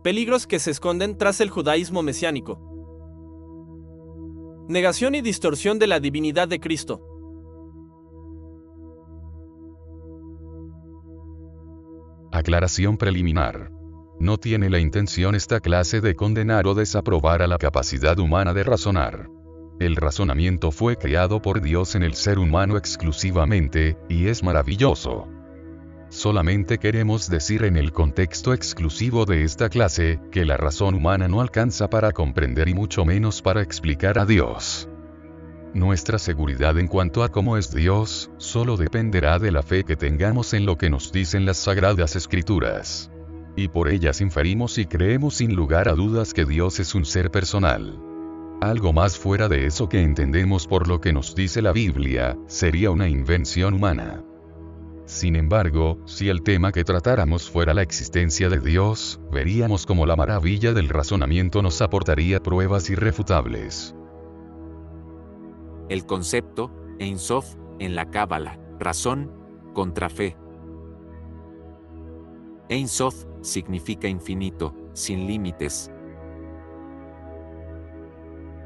Peligros que se esconden tras el judaísmo mesiánico. Negación y distorsión de la divinidad de Cristo. Aclaración preliminar. No tiene la intención esta clase de condenar o desaprobar a la capacidad humana de razonar. El razonamiento fue creado por Dios en el ser humano exclusivamente, y es maravilloso. Solamente queremos decir en el contexto exclusivo de esta clase, que la razón humana no alcanza para comprender y mucho menos para explicar a Dios. Nuestra seguridad en cuanto a cómo es Dios, solo dependerá de la fe que tengamos en lo que nos dicen las Sagradas Escrituras. Y por ellas inferimos y creemos sin lugar a dudas que Dios es un ser personal. Algo más fuera de eso que entendemos por lo que nos dice la Biblia, sería una invención humana. Sin embargo, si el tema que tratáramos fuera la existencia de Dios, veríamos cómo la maravilla del razonamiento nos aportaría pruebas irrefutables. El concepto, Ein Sof, en la Cábala, razón, contra fe. Ein Sof significa infinito, sin límites.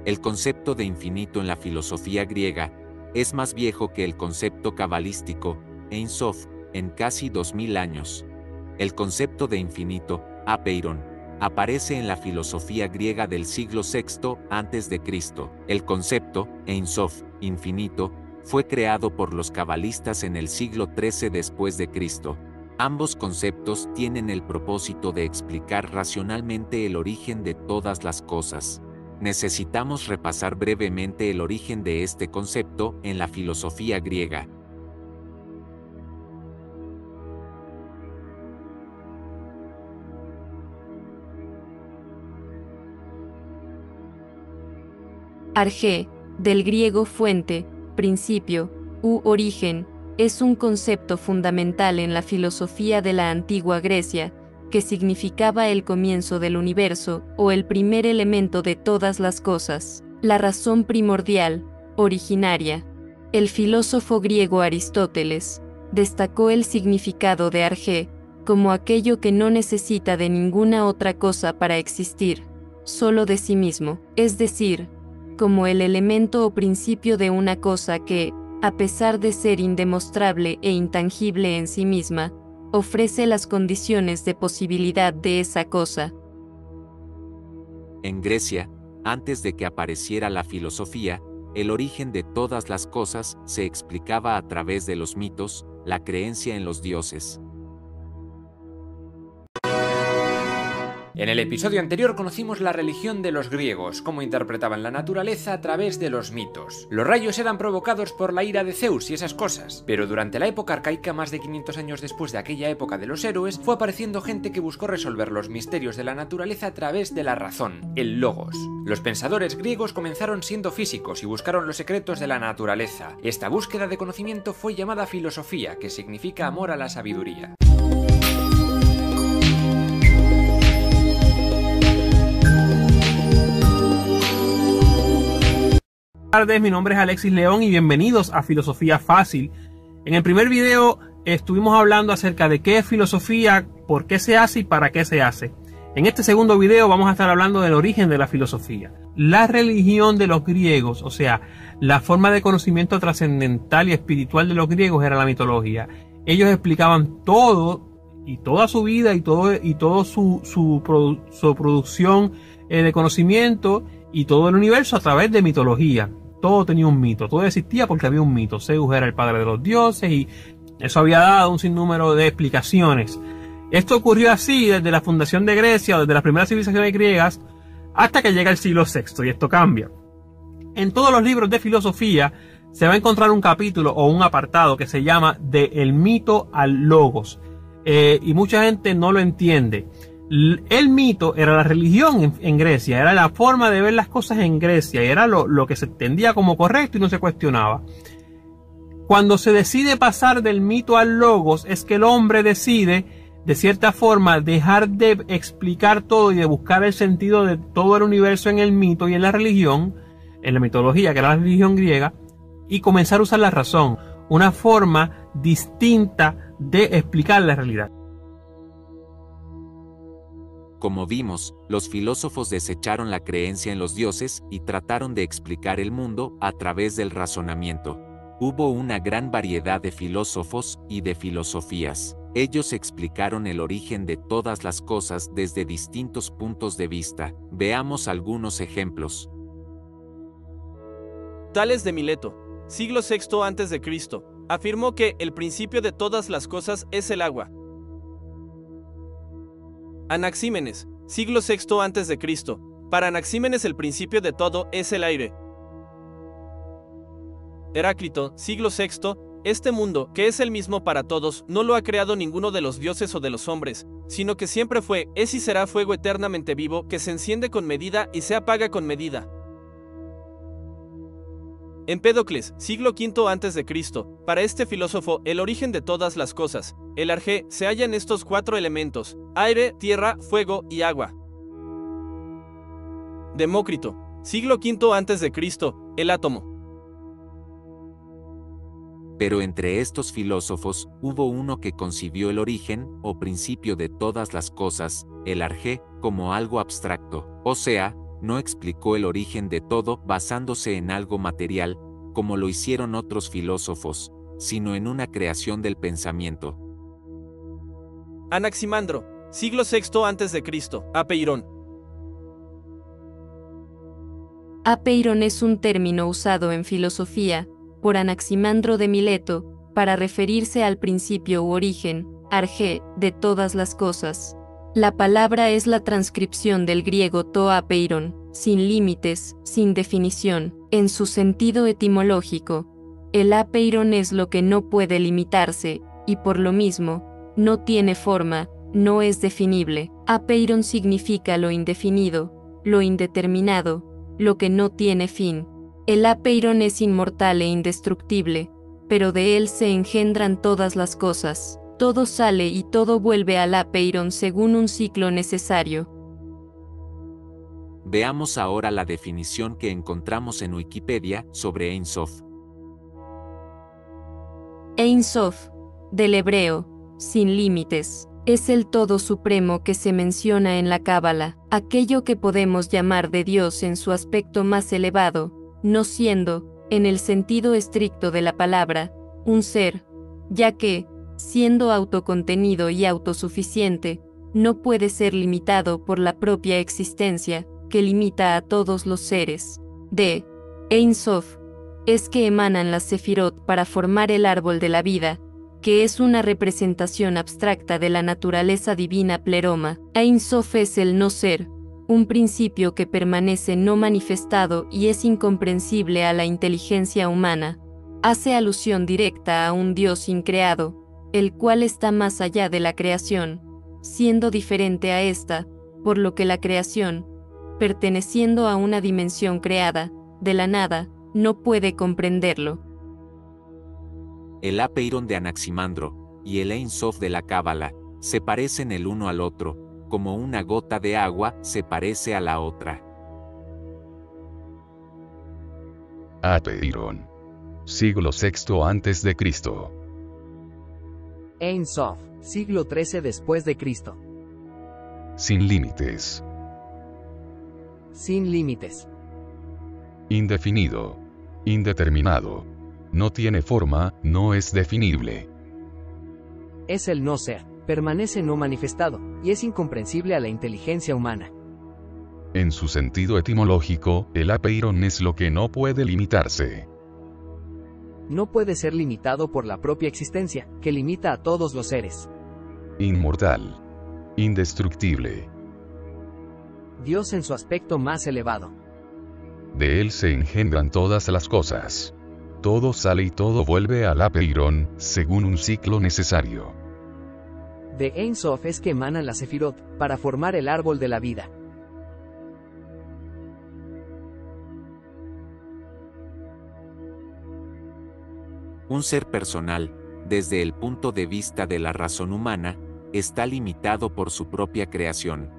El concepto de infinito en la filosofía griega es más viejo que el concepto cabalístico, Ein Sof, en casi 2000 años. El concepto de infinito, apeiron, aparece en la filosofía griega del siglo VI a.C. El concepto, Ein Sof, infinito, fue creado por los cabalistas en el siglo XIII después de Cristo. Ambos conceptos tienen el propósito de explicar racionalmente el origen de todas las cosas. Necesitamos repasar brevemente el origen de este concepto en la filosofía griega. Arjé, del griego fuente, principio, u origen, es un concepto fundamental en la filosofía de la antigua Grecia, que significaba el comienzo del universo o el primer elemento de todas las cosas, la razón primordial, originaria. El filósofo griego Aristóteles destacó el significado de arjé como aquello que no necesita de ninguna otra cosa para existir, solo de sí mismo, es decir, como el elemento o principio de una cosa que, a pesar de ser indemostrable e intangible en sí misma, ofrece las condiciones de posibilidad de esa cosa. En Grecia, antes de que apareciera la filosofía, el origen de todas las cosas se explicaba a través de los mitos, la creencia en los dioses. En el episodio anterior conocimos la religión de los griegos, cómo interpretaban la naturaleza a través de los mitos. Los rayos eran provocados por la ira de Zeus y esas cosas, pero durante la época arcaica, más de 500 años después de aquella época de los héroes, fue apareciendo gente que buscó resolver los misterios de la naturaleza a través de la razón, el logos. Los pensadores griegos comenzaron siendo físicos y buscaron los secretos de la naturaleza. Esta búsqueda de conocimiento fue llamada filosofía, que significa amor a la sabiduría. Buenas tardes, mi nombre es Alexis León y bienvenidos a Filosofía Fácil. En el primer video estuvimos hablando acerca de qué es filosofía, por qué se hace y para qué se hace. En este segundo video vamos a estar hablando del origen de la filosofía. La religión de los griegos, o sea, la forma de conocimiento trascendental y espiritual de los griegos era la mitología. Ellos explicaban todo y toda su vida y todo su producción de conocimiento y todo el universo a través de mitología. Todo tenía un mito, todo existía porque había un mito. Zeus era el padre de los dioses y eso había dado un sinnúmero de explicaciones. Esto ocurrió así desde la fundación de Grecia, o desde las primeras civilizaciones griegas, hasta que llega el siglo VI, y esto cambia. En todos los libros de filosofía se va a encontrar un capítulo o un apartado que se llama de el mito al logos, y mucha gente no lo entiende. El mito era la religión en Grecia, era la forma de ver las cosas en Grecia, y era lo que se entendía como correcto y no se cuestionaba. Cuando se decide pasar del mito al logos, es que el hombre decide, de cierta forma, dejar de explicar todo y de buscar el sentido de todo el universo en el mito y en la religión, en la mitología, que era la religión griega, y comenzar a usar la razón, una forma distinta de explicar la realidad. Como vimos, los filósofos desecharon la creencia en los dioses y trataron de explicar el mundo a través del razonamiento. Hubo una gran variedad de filósofos y de filosofías. Ellos explicaron el origen de todas las cosas desde distintos puntos de vista. Veamos algunos ejemplos. Tales de Mileto, siglo VI a.C., afirmó que el principio de todas las cosas es el agua. Anaxímenes, siglo VI a.C., para Anaxímenes el principio de todo es el aire. Heráclito, siglo VI, este mundo, que es el mismo para todos, no lo ha creado ninguno de los dioses o de los hombres, sino que siempre fue, es y será fuego eternamente vivo, que se enciende con medida y se apaga con medida. Empédocles, siglo V a.C., para este filósofo, el origen de todas las cosas, el arjé, se halla en estos cuatro elementos: aire, tierra, fuego y agua. Demócrito, siglo V a.C., el átomo. Pero entre estos filósofos, hubo uno que concibió el origen, o principio de todas las cosas, el arjé, como algo abstracto, o sea, no explicó el origen de todo basándose en algo material, como lo hicieron otros filósofos, sino en una creación del pensamiento. Anaximandro, siglo VI a.C., Apeirón. Apeirón es un término usado en filosofía por Anaximandro de Mileto para referirse al principio u origen, arjé, de todas las cosas. La palabra es la transcripción del griego to apeiron, sin límites, sin definición. En su sentido etimológico, el apeiron es lo que no puede limitarse, y por lo mismo, no tiene forma, no es definible. Apeiron significa lo indefinido, lo indeterminado, lo que no tiene fin. El apeiron es inmortal e indestructible, pero de él se engendran todas las cosas. Todo sale y todo vuelve al apeiron según un ciclo necesario. Veamos ahora la definición que encontramos en Wikipedia sobre Ein Sof. Ein Sof, del hebreo, sin límites, es el todo supremo que se menciona en la Cábala, aquello que podemos llamar de Dios en su aspecto más elevado, no siendo, en el sentido estricto de la palabra, un ser, ya que, siendo autocontenido y autosuficiente, no puede ser limitado por la propia existencia, que limita a todos los seres. De Ein Sof es que emanan las sefirot para formar el árbol de la vida, que es una representación abstracta de la naturaleza divina pleroma. Ein Sof es el no ser, un principio que permanece no manifestado y es incomprensible a la inteligencia humana. Hace alusión directa a un Dios increado, el cual está más allá de la creación, siendo diferente a esta, por lo que la creación, perteneciendo a una dimensión creada, de la nada, no puede comprenderlo. El apeiron de Anaximandro y el Ein Sof de la Cábala se parecen el uno al otro, como una gota de agua se parece a la otra. Apeiron. Siglo VI a.C. Ein Sof, siglo XIII después de Cristo. Sin límites. Sin límites. Indefinido. Indeterminado. No tiene forma, no es definible. Es el no ser, permanece no manifestado, y es incomprensible a la inteligencia humana. En su sentido etimológico, el apeiron es lo que no puede limitarse. No puede ser limitado por la propia existencia, que limita a todos los seres. Inmortal. Indestructible. Dios en su aspecto más elevado. De él se engendran todas las cosas. Todo sale y todo vuelve al apeiron, según un ciclo necesario. De Ein Sof es que emanan las sefirot, para formar el árbol de la vida. Un ser personal, desde el punto de vista de la razón humana, está limitado por su propia creación.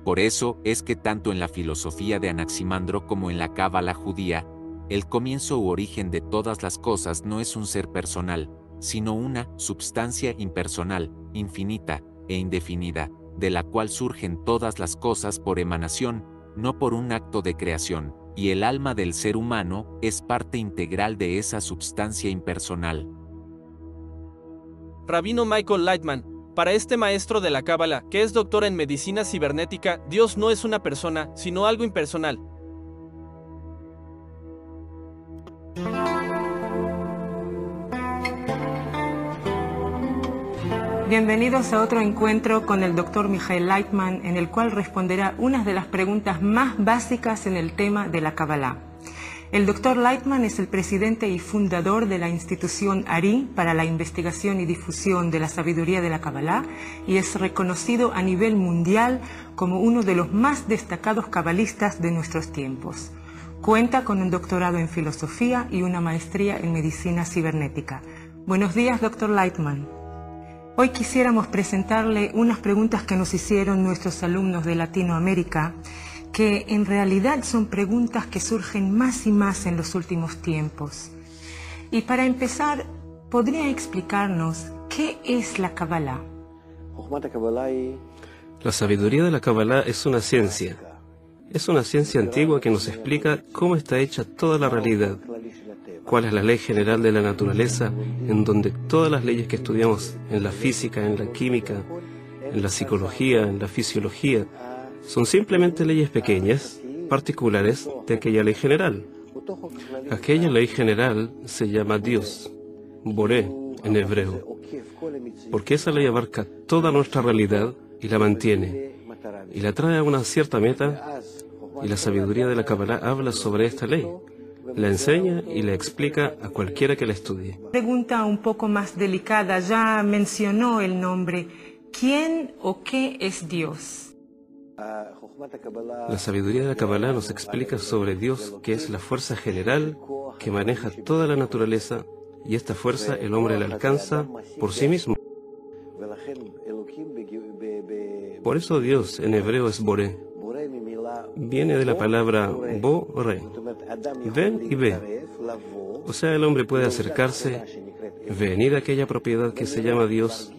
Por eso es que tanto en la filosofía de Anaximandro como en la Cábala judía, el comienzo u origen de todas las cosas no es un ser personal, sino una substancia impersonal, infinita e indefinida, de la cual surgen todas las cosas por emanación, no por un acto de creación, y el alma del ser humano es parte integral de esa substancia impersonal. Rabino Michael Lightman, para este maestro de la Cábala, que es doctor en medicina cibernética, Dios no es una persona, sino algo impersonal. Bienvenidos a otro encuentro con el Dr. Michael Lightman, en el cual responderá unas de las preguntas más básicas en el tema de la Kabbalah. El Dr. Lightman es el presidente y fundador de la institución ARI para la investigación y difusión de la sabiduría de la Kabbalah y es reconocido a nivel mundial como uno de los más destacados cabalistas de nuestros tiempos. Cuenta con un doctorado en filosofía y una maestría en medicina cibernética. Buenos días, Dr. Lightman. Hoy quisiéramos presentarle unas preguntas que nos hicieron nuestros alumnos de Latinoamérica, que en realidad son preguntas que surgen más y más en los últimos tiempos. Y para empezar, ¿podría explicarnos qué es la Kabbalah? La sabiduría de la Kabbalah es una ciencia. Es una ciencia antigua que nos explica cómo está hecha toda la realidad. Cuál es la ley general de la naturaleza, en donde todas las leyes que estudiamos en la física, en la química, en la psicología, en la fisiología, son simplemente leyes pequeñas, particulares de aquella ley general. Aquella ley general se llama Dios, Boré en hebreo, porque esa ley abarca toda nuestra realidad y la mantiene, y la trae a una cierta meta, y la sabiduría de la Kabbalah habla sobre esta ley. La enseña y la explica a cualquiera que la estudie. Pregunta un poco más delicada, ya mencionó el nombre. ¿Quién o qué es Dios? La sabiduría de la Kabbalah nos explica sobre Dios, que es la fuerza general que maneja toda la naturaleza, y esta fuerza el hombre la alcanza por sí mismo. Por eso Dios en hebreo es Boré. Viene de la palabra Bo-Re, ven y ve. O sea, el hombre puede acercarse, venir a aquella propiedad que se llama Dios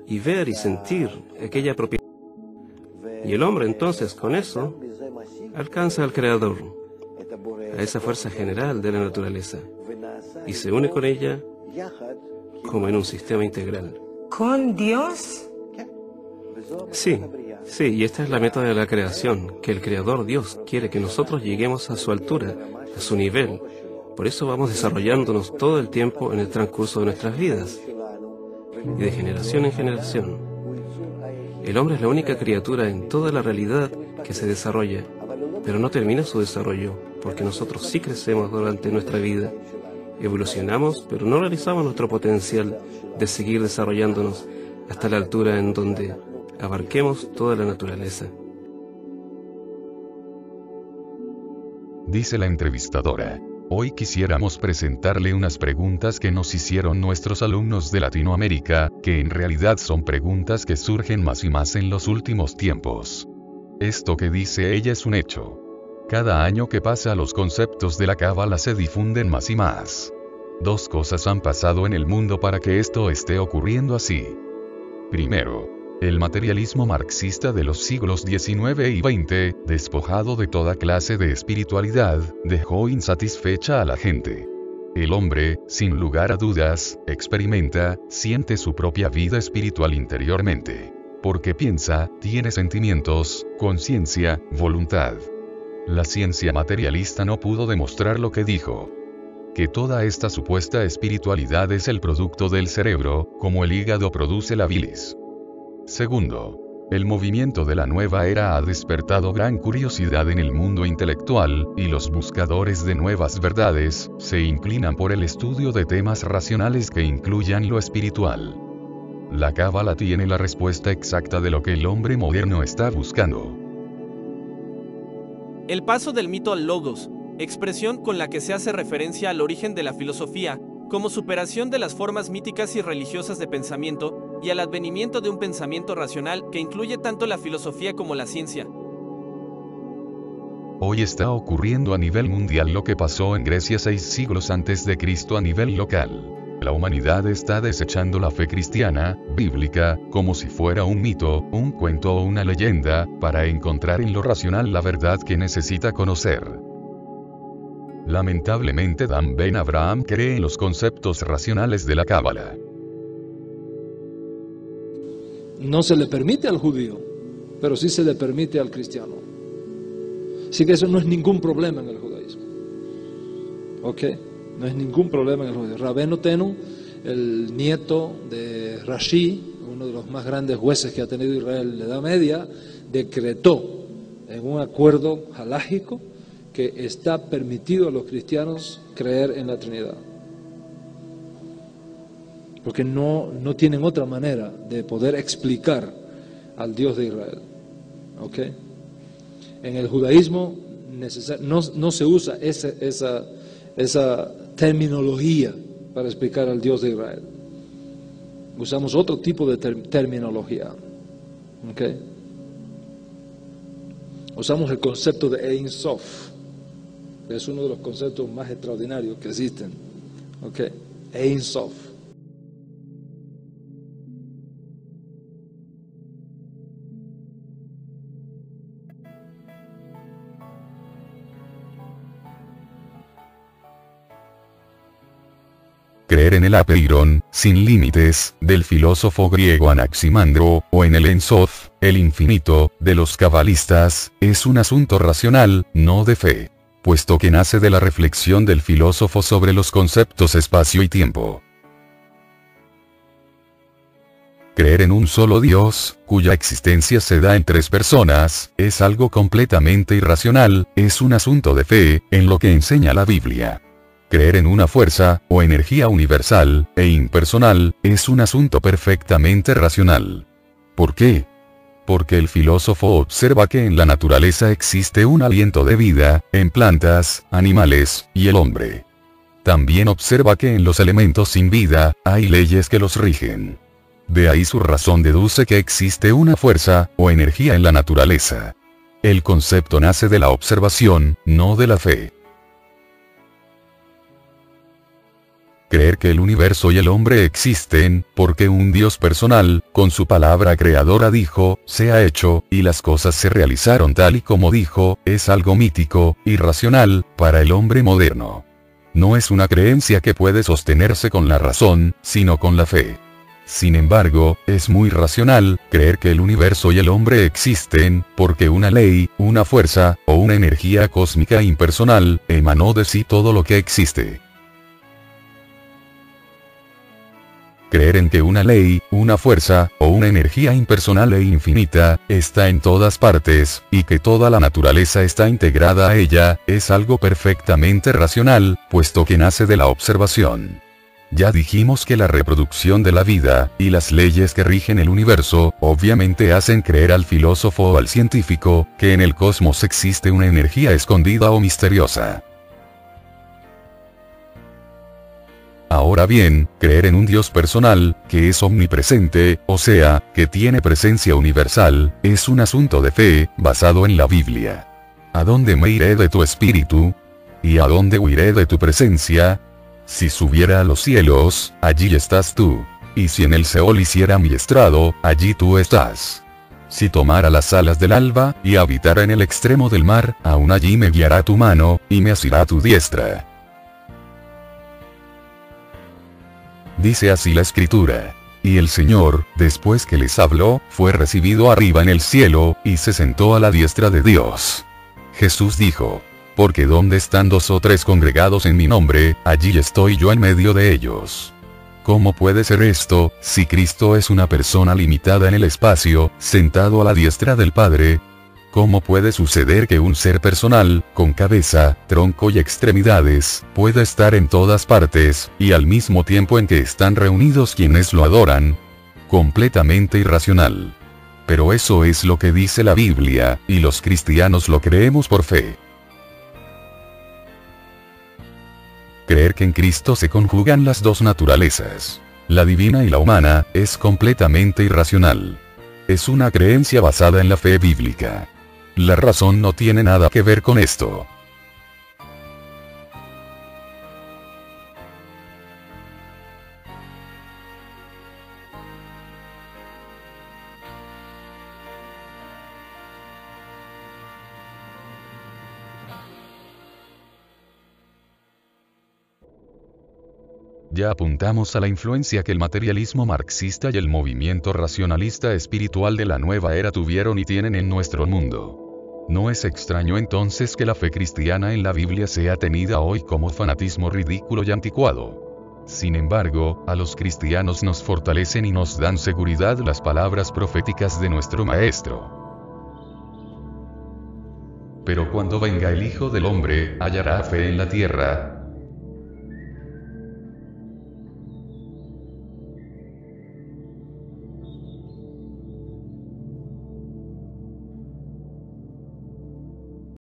y ver y sentir aquella propiedad. Y el hombre entonces con eso alcanza al Creador, a esa fuerza general de la naturaleza, y se une con ella como en un sistema integral. ¿Con Dios? Sí, y esta es la meta de la creación, que el Creador Dios quiere que nosotros lleguemos a su altura, a su nivel. Por eso vamos desarrollándonos todo el tiempo en el transcurso de nuestras vidas, y de generación en generación. El hombre es la única criatura en toda la realidad que se desarrolla, pero no termina su desarrollo, porque nosotros sí crecemos durante nuestra vida. Evolucionamos, pero no realizamos nuestro potencial de seguir desarrollándonos hasta la altura en donde abarquemos toda la naturaleza. Dice la entrevistadora. Hoy quisiéramos presentarle unas preguntas que nos hicieron nuestros alumnos de Latinoamérica, que en realidad son preguntas que surgen más y más en los últimos tiempos. Esto que dice ella es un hecho. Cada año que pasa los conceptos de la Cábala se difunden más y más. Dos cosas han pasado en el mundo para que esto esté ocurriendo así. Primero, el materialismo marxista de los siglos XIX y XX, despojado de toda clase de espiritualidad, dejó insatisfecha a la gente. El hombre, sin lugar a dudas, experimenta, siente su propia vida espiritual interiormente. Porque piensa, tiene sentimientos, conciencia, voluntad. La ciencia materialista no pudo demostrar lo que dijo. Que toda esta supuesta espiritualidad es el producto del cerebro, como el hígado produce la bilis. Segundo, el movimiento de la nueva era ha despertado gran curiosidad en el mundo intelectual, y los buscadores de nuevas verdades se inclinan por el estudio de temas racionales que incluyan lo espiritual. La Cábala tiene la respuesta exacta de lo que el hombre moderno está buscando. El paso del mito al logos, expresión con la que se hace referencia al origen de la filosofía, como superación de las formas míticas y religiosas de pensamiento, y al advenimiento de un pensamiento racional que incluye tanto la filosofía como la ciencia. Hoy está ocurriendo a nivel mundial lo que pasó en Grecia 6 siglos antes de Cristo a nivel local. La humanidad está desechando la fe cristiana, bíblica, como si fuera un mito, un cuento o una leyenda, para encontrar en lo racional la verdad que necesita conocer. Lamentablemente Dan Ben Abraham cree en los conceptos racionales de la Cábala. No se le permite al judío, pero sí se le permite al cristiano. Así que eso no es ningún problema en el judaísmo. ¿Ok? No es ningún problema en el judaísmo. Rabbeinu Tenu, el nieto de Rashi, uno de los más grandes jueces que ha tenido Israel en la Edad Media, decretó en un acuerdo halágico que está permitido a los cristianos creer en la Trinidad. Porque no tienen otra manera de poder explicar al Dios de Israel. ¿Ok? En el judaísmo no se usa esa terminología para explicar al Dios de Israel. Usamos otro tipo de terminología. ¿Ok? Usamos el concepto de Ein Sof, que es uno de los conceptos más extraordinarios que existen. ¿Ok? Ein Sof. Creer en el apeiron, sin límites, del filósofo griego Anaximandro, o en el Ein Sof, el infinito, de los cabalistas, es un asunto racional, no de fe, puesto que nace de la reflexión del filósofo sobre los conceptos espacio y tiempo. Creer en un solo Dios, cuya existencia se da en tres personas, es algo completamente irracional, es un asunto de fe, en lo que enseña la Biblia. Creer en una fuerza, o energía universal, e impersonal, es un asunto perfectamente racional. ¿Por qué? Porque el filósofo observa que en la naturaleza existe un aliento de vida, en plantas, animales, y el hombre. También observa que en los elementos sin vida, hay leyes que los rigen. De ahí su razón deduce que existe una fuerza, o energía en la naturaleza. El concepto nace de la observación, no de la fe. Creer que el universo y el hombre existen, porque un Dios personal, con su palabra creadora dijo, sea hecho, y las cosas se realizaron tal y como dijo, es algo mítico, irracional, para el hombre moderno. No es una creencia que puede sostenerse con la razón, sino con la fe. Sin embargo, es muy racional, creer que el universo y el hombre existen, porque una ley, una fuerza, o una energía cósmica impersonal, emanó de sí todo lo que existe. Creer en que una ley, una fuerza, o una energía impersonal e infinita, está en todas partes, y que toda la naturaleza está integrada a ella, es algo perfectamente racional, puesto que nace de la observación. Ya dijimos que la reproducción de la vida, y las leyes que rigen el universo, obviamente hacen creer al filósofo o al científico, que en el cosmos existe una energía escondida o misteriosa. Ahora bien, creer en un Dios personal, que es omnipresente, o sea, que tiene presencia universal, es un asunto de fe, basado en la Biblia. ¿A dónde me iré de tu espíritu? ¿Y a dónde huiré de tu presencia? Si subiera a los cielos, allí estás tú. Y si en el Seol hiciera mi estrado, allí tú estás. Si tomara las alas del alba, y habitara en el extremo del mar, aún allí me guiará tu mano, y me asirá tu diestra. Dice así la Escritura. Y el Señor, después que les habló, fue recibido arriba en el cielo, y se sentó a la diestra de Dios. Jesús dijo, porque donde están 2 o 3 congregados en mi nombre, allí estoy yo en medio de ellos. ¿Cómo puede ser esto, si Cristo es una persona limitada en el espacio, sentado a la diestra del Padre? ¿Cómo puede suceder que un ser personal, con cabeza, tronco y extremidades, pueda estar en todas partes, y al mismo tiempo en que están reunidos quienes lo adoran? Completamente irracional. Pero eso es lo que dice la Biblia, y los cristianos lo creemos por fe. Creer que en Cristo se conjugan las dos naturalezas, la divina y la humana, es completamente irracional. Es una creencia basada en la fe bíblica. La razón no tiene nada que ver con esto. Ya apuntamos a la influencia que el materialismo marxista y el movimiento racionalista espiritual de la nueva era tuvieron y tienen en nuestro mundo. No es extraño entonces que la fe cristiana en la Biblia sea tenida hoy como fanatismo ridículo y anticuado. Sin embargo, a los cristianos nos fortalecen y nos dan seguridad las palabras proféticas de nuestro Maestro. Pero cuando venga el Hijo del Hombre, ¿hallará fe en la tierra?